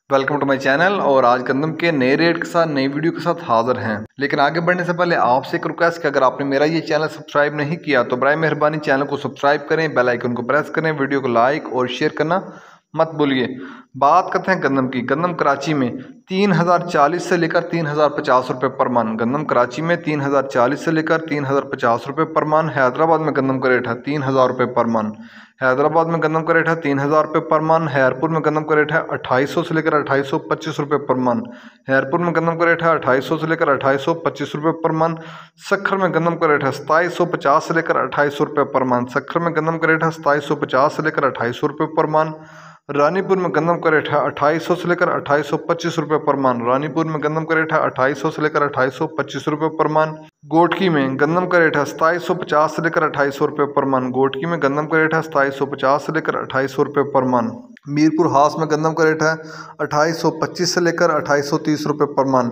Welcome to my channel. और आज गंदम के नए रेट के साथ नई वीडियो के साथ हाजिर हैं। लेकिन आगे बढ़ने से पहले आपसे एक रिक्वेस्ट कि अगर आपने मेरा ये चैनल सब्सक्राइब नहीं किया तो बराए मेहरबानी चैनल को सब्सक्राइब करें, बेल आइकन को प्रेस करें, वीडियो को लाइक और शेयर करना मत भूलिए। बात करते हैं गंदम की। गंदम कराची में 3040 से लेकर 3050 रुपये पर मन। गंदम कराची में 3040 से लेकर 3050 रुपये पर मन। हैदराबाद में गंदम का रेट है 3000 रुपये पर मन। हैदराबाद में गंदम का रेट है 3000 रुपये पर मन। हैरपुर में गंदम का रेट है 2800 से लेकर 2825 रुपये पर मन। हैरपुर में गंदम का रेट है 2800 से लेकर 2825 रुपये पर मन। सक्खर में गंदम का रेट है 2750 से लेकर 2800 रुपये पर मन। सक्खर में गंदम का रेट है 2750 से लेकर 2800 रुपये पर मन। रानीपुर में गंदम का रेट है 2800 से लेकर 2825 रुपये पर मन। रानीपुर में गंदम का रेट है 2800 से लेकर 2825 रुपये पर मन। गोटकी में गंदम का रेट है 2750 से लेकर 2800 रुपये पर मन। गोटकी में गंदम का रेट है 2750 से लेकर 2800 रुपये पर मन। मीरपुर हास में गंदम का रेट है 2825 से लेकर 2830 रुपये पर मन।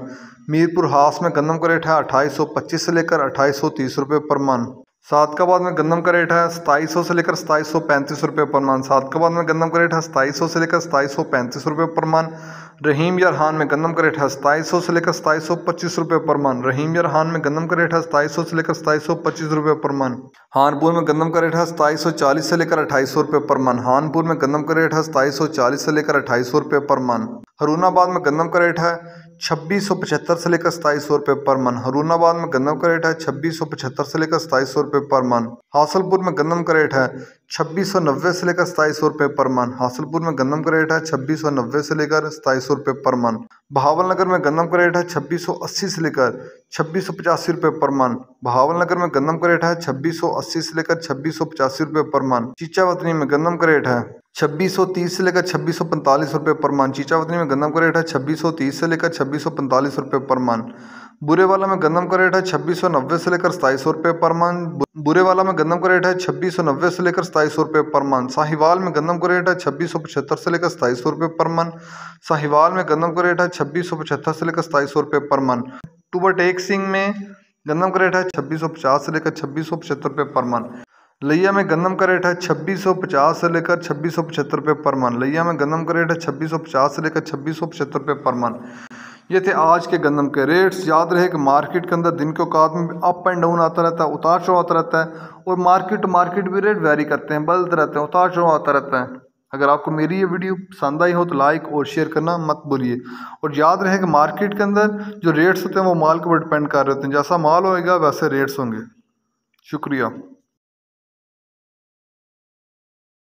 मीरपुर हास में गंदम का रेट है 2825 से लेकर 2830 रुपये पर मन। सादकाबाद में गंदम का रेट है 2700 से लेकर 2735 रुपये पर मन। सादकाबाद में गंदम का रेट है 2700 से लेकर 2735 रुपये पर मन। रहीम यारहान में गंदम का रेट है 2700 से लेकर 2725 रुपये पर मन। रहीम यारहान में गंदम का रेट है 2700 से लेकर 2725 रुपये पर मन। हानपुर में गंदम का रेट है 2740 से लेकर 2800 रुपये पर मन। हानपुर में गंदम का रेट है 2740 से लेकर 2800 रुपये पर मन। हरुणाबाद में गंदम का रेट है 2675 से लेकर 2700 रुपये पर मन। हरुणाबाद में गंदम का रेट है 2675 से लेकर 2700 रुपये पर मन। हासलपुर में गंदम का रेट है 2690 से लेकर 2700 रुपये पर मन। हासलपुर में गंदम का रेट है 2690 से लेकर 2700 रुपये पर मन। बहावलनगर में गंदम का रेट है 2680 से लेकर 2685 रुपये पर मन। बहावलनगर में गंदम का रेट है 2680 से लेकर 2685 रुपये पर मन। चीचावतनी में गंदम का रेट है 2630 से लेकर 2645 रुपये पर मन। चीचावतनी में गंदम का रेट है 2630 से लेकर 2645 रुपये पर मन। बुरेवाला में गंदम का रेट है 2690 से लेकर 2700 रुपये पर मन। बुरेवाला में गंदम का रेट है 2690 से लेकर 2700 रुपये पर मन। साहिवाल में गंदम का रेट है 2675 से लेकर 2700 रुपये पर मन। साहिवाल में गंदम का रेट है 2675 से लेकर 2700 रुपये पर मन। टूबरटेक सिंह में गंदम का रेट है 2650 से लेकर 2675 रुपये पर मन। लिया में गंदम का रेट है 2650 से लेकर 2675 रुपये पर मन। लिया में गंदम का रेट है 2650 से लेकर 2675 रुपये पर मन। ये थे आज के गंदम के रेट्स। याद रहे कि मार्केट के अंदर दिन के औकात में अप एंड डाउन आता रहता है, उतार चढ़ाव आता रहता है, और मार्केट टू मार्केट भी रेट वेरी करते हैं, बदलते रहते हैं, उतार चढ़ाव आता रहता है। अगर आपको मेरी ये वीडियो पसंद आई हो तो लाइक और शेयर करना मत भूलिए। और याद रहे कि मार्केट के अंदर जो रेट्स होते हैं वो माल के ऊपर डिपेंड कर रहे होते हैं, जैसा माल होएगा वैसे रेट्स होंगे। शुक्रिया।